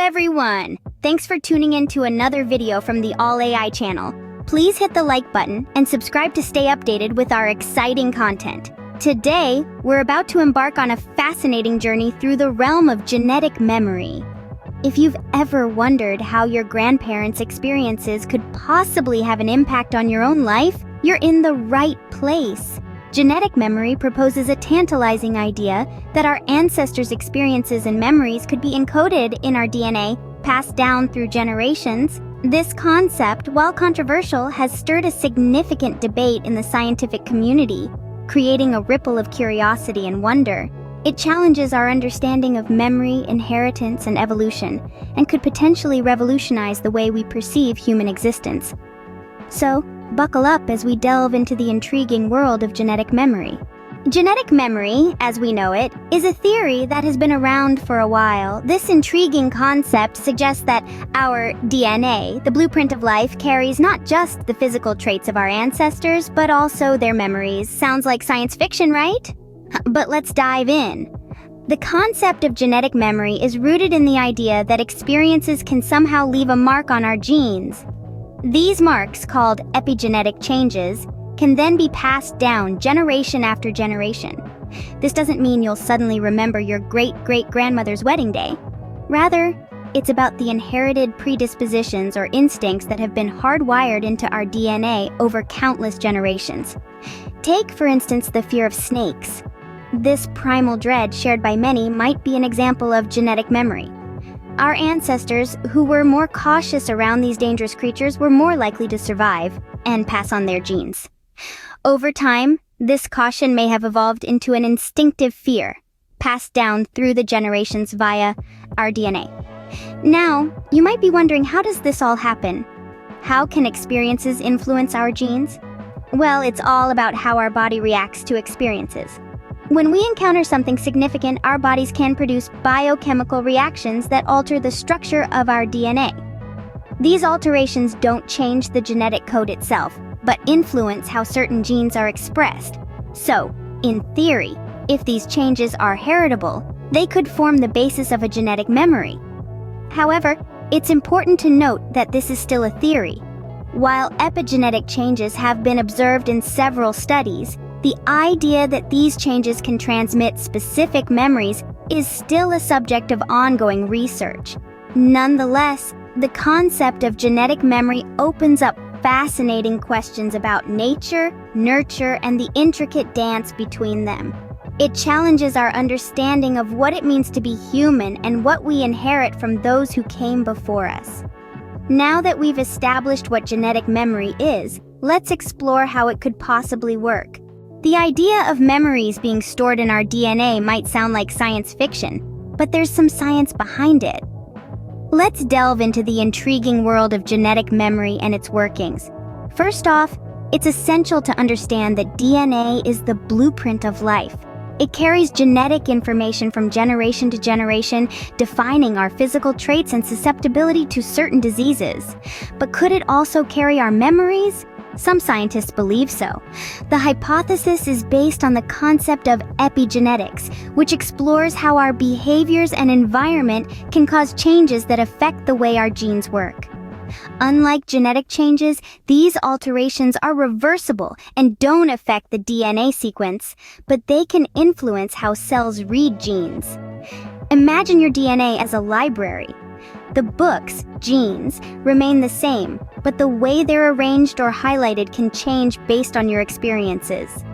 everyone! Thanks for tuning in to another video from the All AI channel. Please hit the like button and subscribe to stay updated with our exciting content. Today, we're about to embark on a fascinating journey through the realm of genetic memory. If you've ever wondered how your grandparents' experiences could possibly have an impact on your own life, you're in the right place. Genetic memory proposes a tantalizing idea that our ancestors' experiences and memories could be encoded in our DNA, passed down through generations. This concept, while controversial, has stirred a significant debate in the scientific community, creating a ripple of curiosity and wonder. It challenges our understanding of memory, inheritance, and evolution, and could potentially revolutionize the way we perceive human existence. So, buckle up as we delve into the intriguing world of genetic memory. Genetic memory, as we know it, is a theory that has been around for a while. This intriguing concept suggests that our DNA, the blueprint of life, carries not just the physical traits of our ancestors, but also their memories. Sounds like science fiction, right? But let's dive in. The concept of genetic memory is rooted in the idea that experiences can somehow leave a mark on our genes. These marks, called epigenetic changes, can then be passed down generation after generation. This doesn't mean you'll suddenly remember your great-great-grandmother's wedding day. Rather, it's about the inherited predispositions or instincts that have been hardwired into our DNA over countless generations. Take, for instance, the fear of snakes. This primal dread shared by many might be an example of genetic memory. Our ancestors, who were more cautious around these dangerous creatures, were more likely to survive and pass on their genes. Over time, this caution may have evolved into an instinctive fear, passed down through the generations via our DNA. Now, you might be wondering, how does this all happen? How can experiences influence our genes? Well, it's all about how our body reacts to experiences. When we encounter something significant, our bodies can produce biochemical reactions that alter the structure of our DNA. These alterations don't change the genetic code itself, but influence how certain genes are expressed. So, in theory, if these changes are heritable, they could form the basis of a genetic memory. However, it's important to note that this is still a theory. While epigenetic changes have been observed in several studies, the idea that these changes can transmit specific memories is still a subject of ongoing research. Nonetheless, the concept of genetic memory opens up fascinating questions about nature, nurture, and the intricate dance between them. It challenges our understanding of what it means to be human and what we inherit from those who came before us. Now that we've established what genetic memory is, let's explore how it could possibly work. The idea of memories being stored in our DNA might sound like science fiction, but there's some science behind it. Let's delve into the intriguing world of genetic memory and its workings. First off, it's essential to understand that DNA is the blueprint of life. It carries genetic information from generation to generation, defining our physical traits and susceptibility to certain diseases. But could it also carry our memories? Some scientists believe so. The hypothesis is based on the concept of epigenetics, which explores how our behaviors and environment can cause changes that affect the way our genes work. Unlike genetic changes, these alterations are reversible and don't affect the DNA sequence, but they can influence how cells read genes. Imagine your DNA as a library. The books, genes, remain the same, but the way they're arranged or highlighted can change based on your experiences.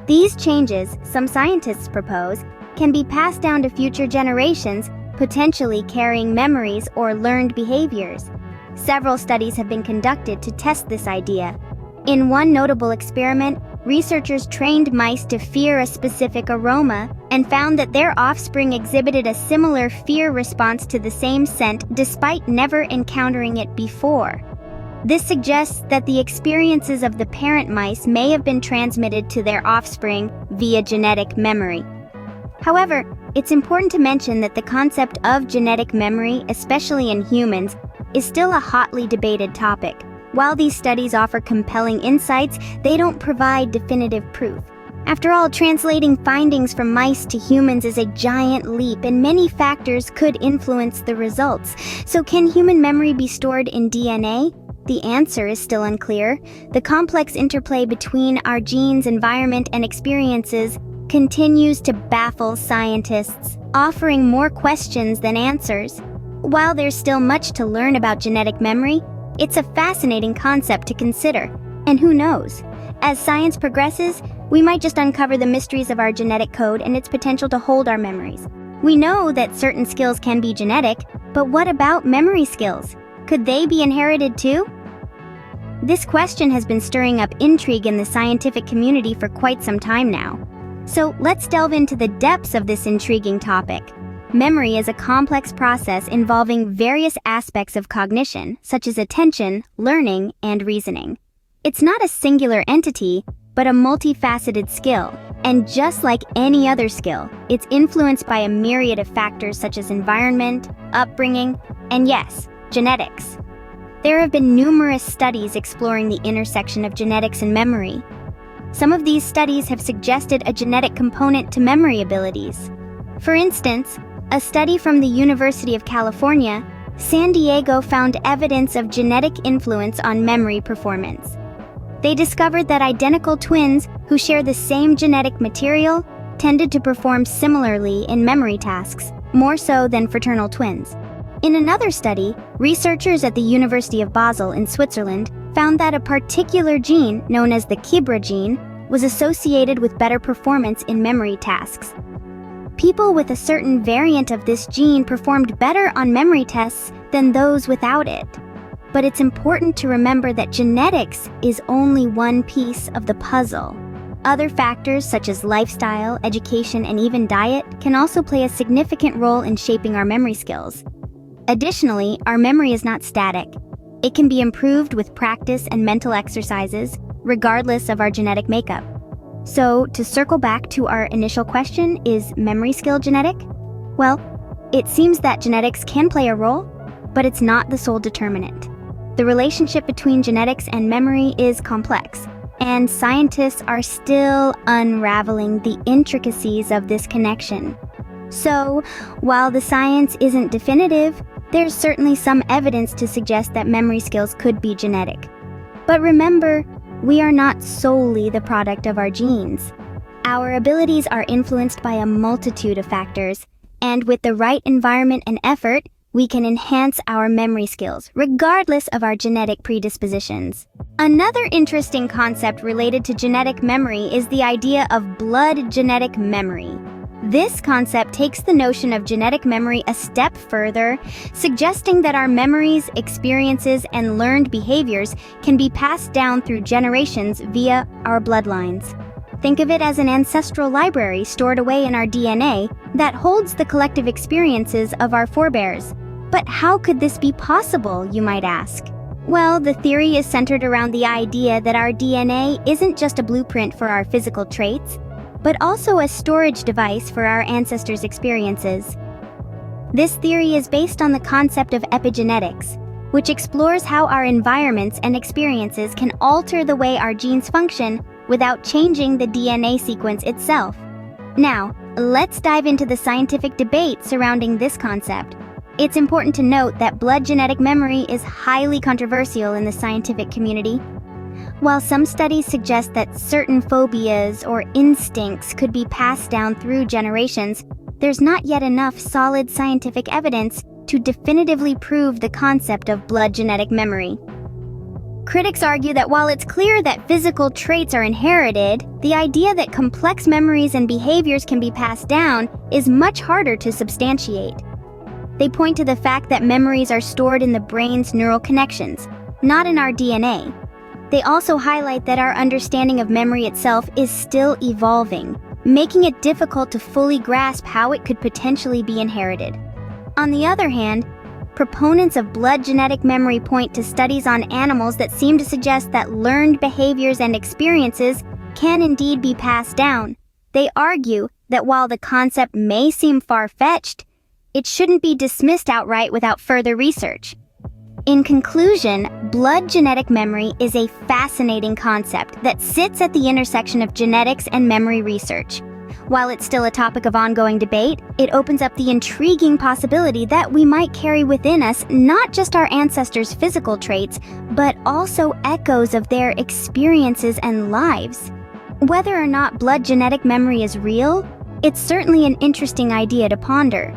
These changes, some scientists propose, can be passed down to future generations, potentially carrying memories or learned behaviors. Several studies have been conducted to test this idea. In one notable experiment, researchers trained mice to fear a specific aroma and found that their offspring exhibited a similar fear response to the same scent despite never encountering it before. This suggests that the experiences of the parent mice may have been transmitted to their offspring via genetic memory. However, it's important to mention that the concept of genetic memory, especially in humans, is still a hotly debated topic. While these studies offer compelling insights, they don't provide definitive proof. After all, translating findings from mice to humans is a giant leap, and many factors could influence the results. So can human memory be stored in DNA? The answer is still unclear. The complex interplay between our genes, environment, and experiences continues to baffle scientists, offering more questions than answers. While there's still much to learn about genetic memory, it's a fascinating concept to consider. And who knows? As science progresses, we might just uncover the mysteries of our genetic code and its potential to hold our memories. We know that certain skills can be genetic, but what about memory skills? Could they be inherited too? This question has been stirring up intrigue in the scientific community for quite some time now. So let's delve into the depths of this intriguing topic. Memory is a complex process involving various aspects of cognition, such as attention, learning, and reasoning. It's not a singular entity, but a multifaceted skill. And just like any other skill, it's influenced by a myriad of factors such as environment, upbringing, and yes, genetics. There have been numerous studies exploring the intersection of genetics and memory. Some of these studies have suggested a genetic component to memory abilities. For instance, a study from the University of California, San Diego found evidence of genetic influence on memory performance. They discovered that identical twins who share the same genetic material tended to perform similarly in memory tasks, more so than fraternal twins. In another study, researchers at the University of Basel in Switzerland found that a particular gene, known as the Kibra gene, was associated with better performance in memory tasks. People with a certain variant of this gene performed better on memory tests than those without it. But it's important to remember that genetics is only one piece of the puzzle. Other factors such as lifestyle, education, and even diet can also play a significant role in shaping our memory skills. Additionally, our memory is not static. It can be improved with practice and mental exercises, regardless of our genetic makeup. So, to circle back to our initial question, is memory skill genetic? Well, it seems that genetics can play a role, but it's not the sole determinant. The relationship between genetics and memory is complex, and scientists are still unraveling the intricacies of this connection. So, while the science isn't definitive, there's certainly some evidence to suggest that memory skills could be genetic. But remember, we are not solely the product of our genes. Our abilities are influenced by a multitude of factors, and with the right environment and effort, we can enhance our memory skills, regardless of our genetic predispositions. Another interesting concept related to genetic memory is the idea of blood genetic memory. This concept takes the notion of genetic memory a step further, suggesting that our memories, experiences, and learned behaviors can be passed down through generations via our bloodlines. Think of it as an ancestral library stored away in our DNA that holds the collective experiences of our forebears. But how could this be possible, you might ask? Well, the theory is centered around the idea that our DNA isn't just a blueprint for our physical traits, but also a storage device for our ancestors' experiences. This theory is based on the concept of epigenetics, which explores how our environments and experiences can alter the way our genes function without changing the DNA sequence itself. Now, let's dive into the scientific debate surrounding this concept. It's important to note that blood genetic memory is highly controversial in the scientific community. While some studies suggest that certain phobias or instincts could be passed down through generations, there's not yet enough solid scientific evidence to definitively prove the concept of blood genetic memory. Critics argue that while it's clear that physical traits are inherited, the idea that complex memories and behaviors can be passed down is much harder to substantiate. They point to the fact that memories are stored in the brain's neural connections, not in our DNA. They also highlight that our understanding of memory itself is still evolving, making it difficult to fully grasp how it could potentially be inherited. On the other hand, proponents of blood genetic memory point to studies on animals that seem to suggest that learned behaviors and experiences can indeed be passed down. They argue that while the concept may seem far-fetched, it shouldn't be dismissed outright without further research. In conclusion, Blood genetic memory is a fascinating concept that sits at the intersection of genetics and memory research. While it's still a topic of ongoing debate, it opens up the intriguing possibility that we might carry within us not just our ancestors' physical traits, but also echoes of their experiences and lives. Whether or not blood genetic memory is real, it's certainly an interesting idea to ponder.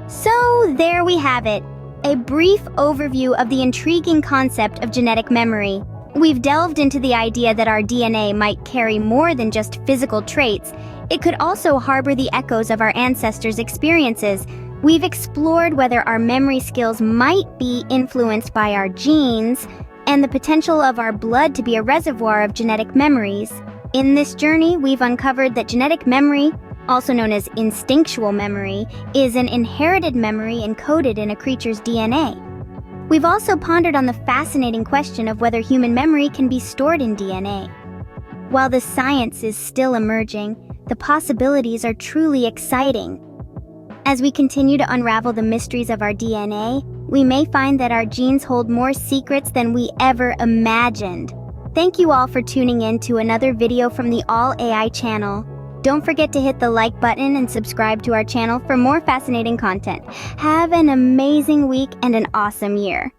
So there we have it, a brief overview of the intriguing concept of genetic memory. We've delved into the idea that our DNA might carry more than just physical traits. It could also harbor the echoes of our ancestors' experiences. We've explored whether our memory skills might be influenced by our genes and the potential of our blood to be a reservoir of genetic memories. In this journey, we've uncovered that genetic memory, also known as instinctual memory, is an inherited memory encoded in a creature's DNA. We've also pondered on the fascinating question of whether human memory can be stored in DNA. While the science is still emerging, the possibilities are truly exciting. As we continue to unravel the mysteries of our DNA, we may find that our genes hold more secrets than we ever imagined. Thank you all for tuning in to another video from the All AI channel. Don't forget to hit the like button and subscribe to our channel for more fascinating content. Have an amazing week and an awesome year.